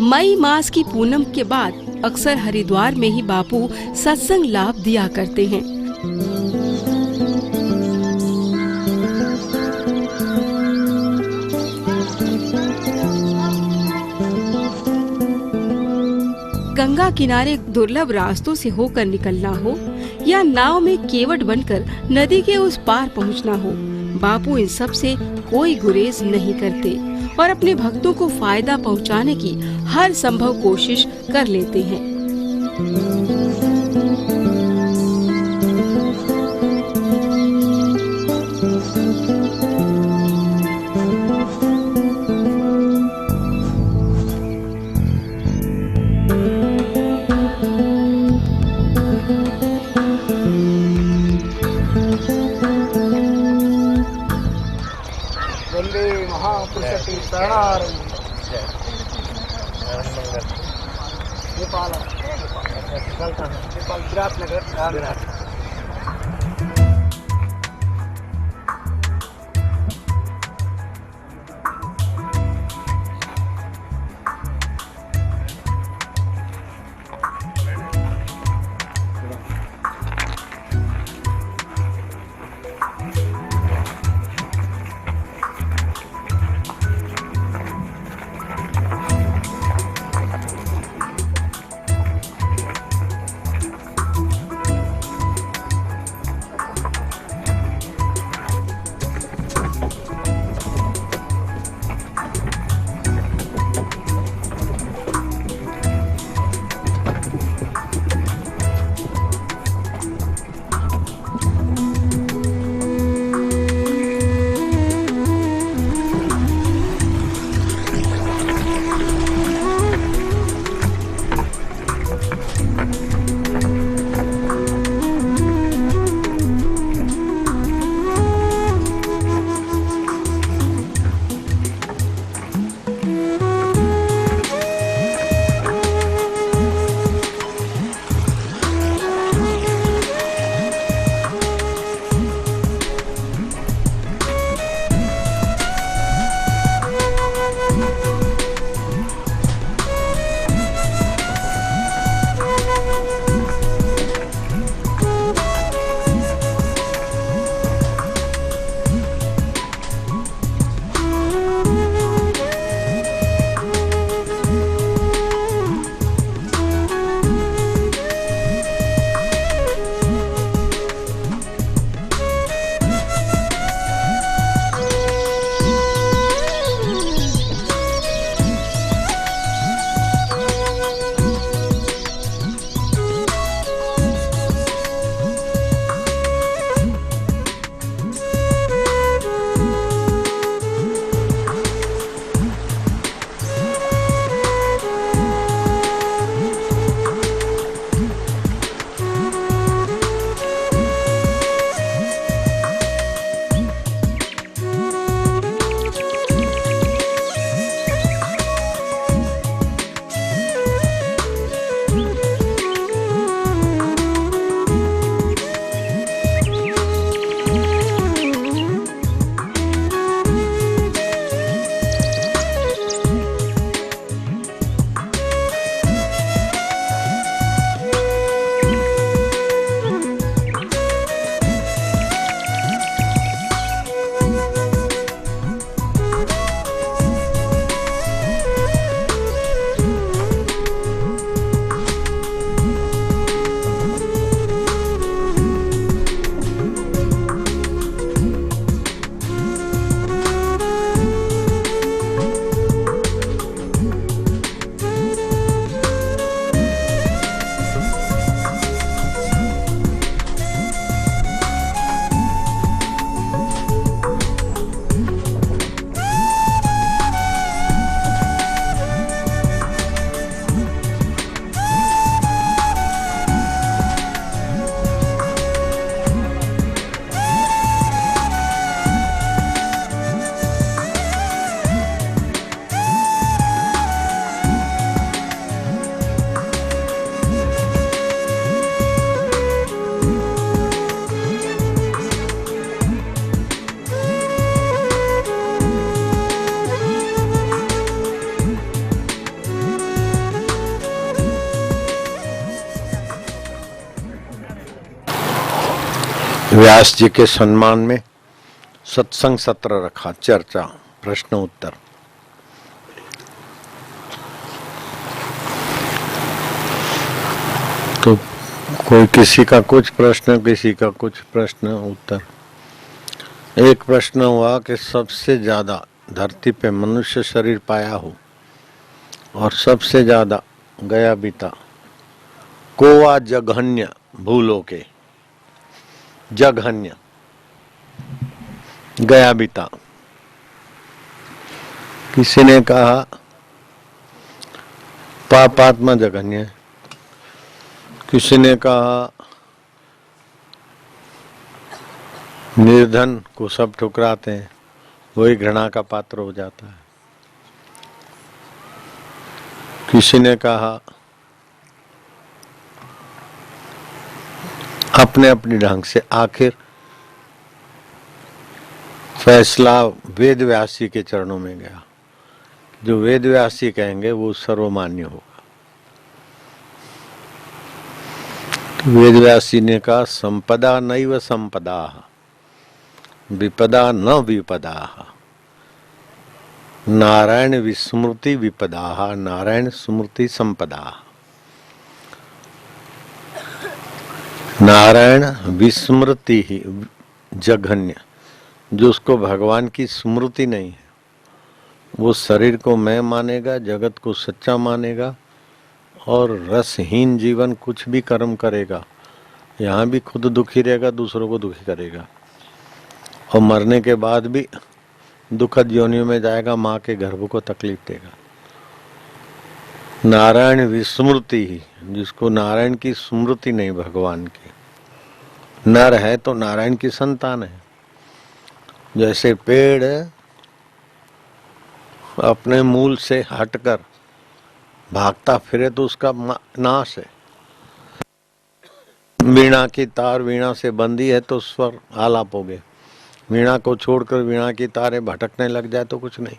मई मास की पूनम के बाद अक्सर हरिद्वार में ही बापू सत्संग लाभ दिया करते हैं। गंगा किनारे दुर्लभ रास्तों से होकर निकलना हो या नाव में केवट बनकर नदी के उस पार पहुंचना हो, बापू इन सब से कोई गुरेज नहीं करते और अपने भक्तों को फायदा पहुंचाने की हर संभव कोशिश कर लेते हैं। व्यास जी के सम्मान में सत्संग सत्र रखा, चर्चा प्रश्न उत्तर। तो कोई किसी का कुछ प्रश्न, किसी का कुछ प्रश्न उत्तर। एक प्रश्न हुआ कि सबसे ज्यादा धरती पे मनुष्य शरीर पाया हो और सबसे ज्यादा गया बीता कोवा जघन्य भूलोके, जघन्य गया बीता। किसी ने कहा पापात्मा जघन्य, किसी ने कहा निर्धन को सब ठुकराते हैं, वही घृणा का पात्र हो जाता है। किसी ने कहा अपने अपने ढंग से। आखिर फैसला वेद व्यासी के चरणों में गया। जो वेद व्यासी कहेंगे वो सर्वमान्य होगा। वेद व्यासी ने कहा संपदा नैव संपदा विपदा न विपदा, नारायण विस्मृति विपदा नारायण स्मृति संपदा। नारायण विस्मृति ही जघन्य, जो उसको भगवान की स्मृति नहीं है, वो शरीर को मैं मानेगा, जगत को सच्चा मानेगा और रसहीन जीवन कुछ भी कर्म करेगा, यहाँ भी खुद दुखी रहेगा, दूसरों को दुखी करेगा और मरने के बाद भी दुखद योनियों में जाएगा, माँ के गर्भ को तकलीफ देगा। नारायण विस्मृति ही, जिसको नारायण की स्मृति नहीं, भगवान की। नर है तो नारायण की संतान है। जैसे पेड़ अपने मूल से हटकर भागता फिरे तो उसका नाश है। वीणा की तार वीणा से बंधी है तो स्वर आलाप हो गए। वीणा को छोड़कर वीणा की तारें भटकने लग जाए तो कुछ नहीं।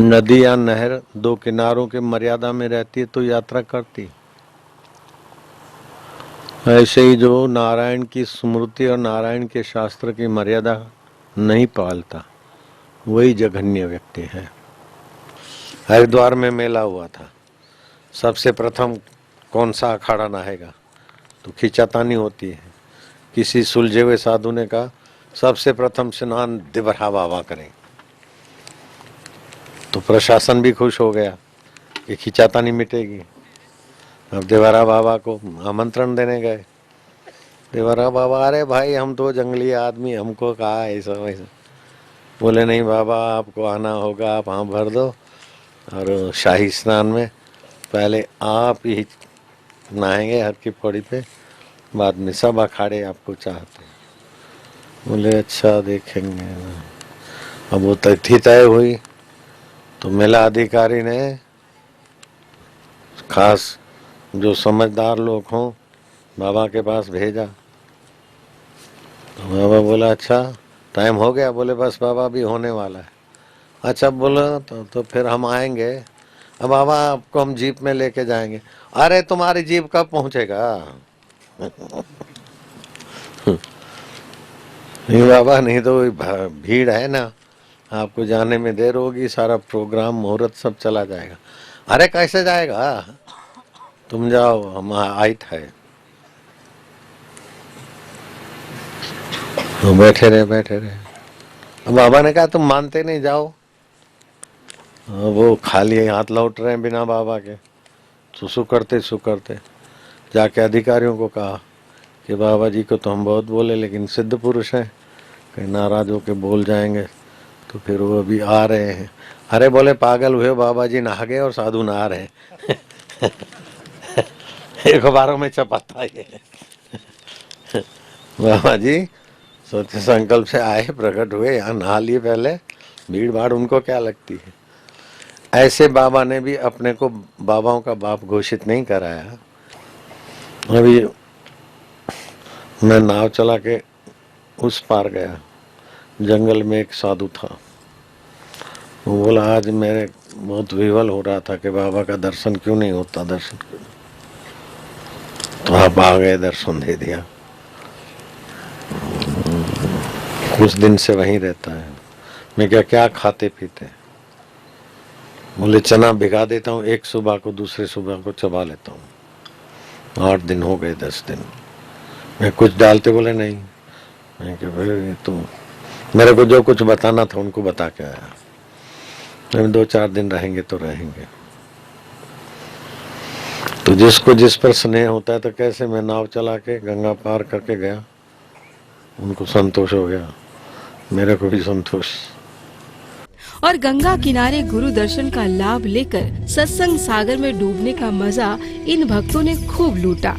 नदी या नहर दो किनारों के मर्यादा में रहती है तो यात्रा करती। ऐसे ही जो नारायण की स्मृति और नारायण के शास्त्र की मर्यादा नहीं पालता, वही जघन्य व्यक्ति है। हरिद्वार में मेला हुआ था। सबसे प्रथम कौन सा अखाड़ा नहाएगा, तो खींचातानी होती है। किसी सुलझे हुए साधु ने कहा सबसे प्रथम स्नान दिवरा बाबा करें, तो प्रशासन भी खुश हो गया कि खींचातानी मिटेगी। अब देवरा बाबा को आमंत्रण देने गए। देवरा बाबा, अरे भाई हम तो जंगली आदमी, हमको कहा ऐसा वैसा। बोले नहीं बाबा, आपको आना होगा, आप हाँ भर दो और शाही स्नान में पहले आप ही नहाएंगे हर की पौड़ी पे, बाद में सब अखाड़े आपको चाहते हैं। बोले अच्छा देखेंगे। अब वो तिथि तय हुई तो मेला अधिकारी ने खास जो समझदार लोग हों बाबा के पास भेजा। तो बाबा बोला अच्छा टाइम हो गया। बोले बस बाबा भी होने वाला है। अच्छा बोला तो फिर हम आएंगे। अब बाबा आपको हम जीप में लेके जाएंगे। अरे तुम्हारी जीप कब पहुंचेगा? नहीं बाबा, नहीं तो भीड़ है ना, आपको जाने में देर होगी, सारा प्रोग्राम मुहूर्त सब चला जाएगा। अरे कैसे जाएगा, तुम जाओ, हम आइट है। तो बैठे रहे। अब बाबा ने कहा तुम मानते नहीं, जाओ। वो खाली हाथ लौट रहे हैं बिना बाबा के। तो सुकरते जाके अधिकारियों को कहा कि बाबा जी को तो हम बहुत बोले, लेकिन सिद्ध पुरुष हैं, कहीं नाराज होके बोल जाएंगे, तो फिर वो अभी आ रहे हैं। अरे बोले पागल हुए, बाबा जी नहा गए और साधु नहा रहे हैं। अखबारों में छपाता है। बाबा जी सोचे संकल्प से आए, प्रकट हुए, यहाँ नहा लिए, पहले भीड़ भाड़ उनको क्या लगती है। ऐसे बाबा ने भी अपने को बाबाओं का बाप घोषित नहीं कराया। अभी मैं नाव चला के उस पार गया, जंगल में एक साधु था। वो बोला आज मेरे बहुत विवल हो रहा था कि बाबा का दर्शन क्यों नहीं होता, दर्शन क्यों। तो आप आ गए, दर्शन दे दिया। कुछ दिन से वहीं रहता है। मैं क्या खाते पीते? बोले चना भिगा देता हूँ, एक सुबह को दूसरे सुबह को चबा लेता हूँ। 8 दिन हो गए, 10 दिन। मैं कुछ डालते? बोले नहीं। मैं क्या भाई, तो मेरे को जो कुछ बताना था उनको बता के आया। हम 2-4 दिन रहेंगे तो रहेंगे। तो जिसको जिस पर स्नेह होता है, तो कैसे मैं नाव चला के गंगा पार करके गया, उनको संतोष हो गया, मेरे को भी संतोष। और गंगा किनारे गुरु दर्शन का लाभ लेकर सत्संग सागर में डूबने का मजा इन भक्तों ने खूब लूटा।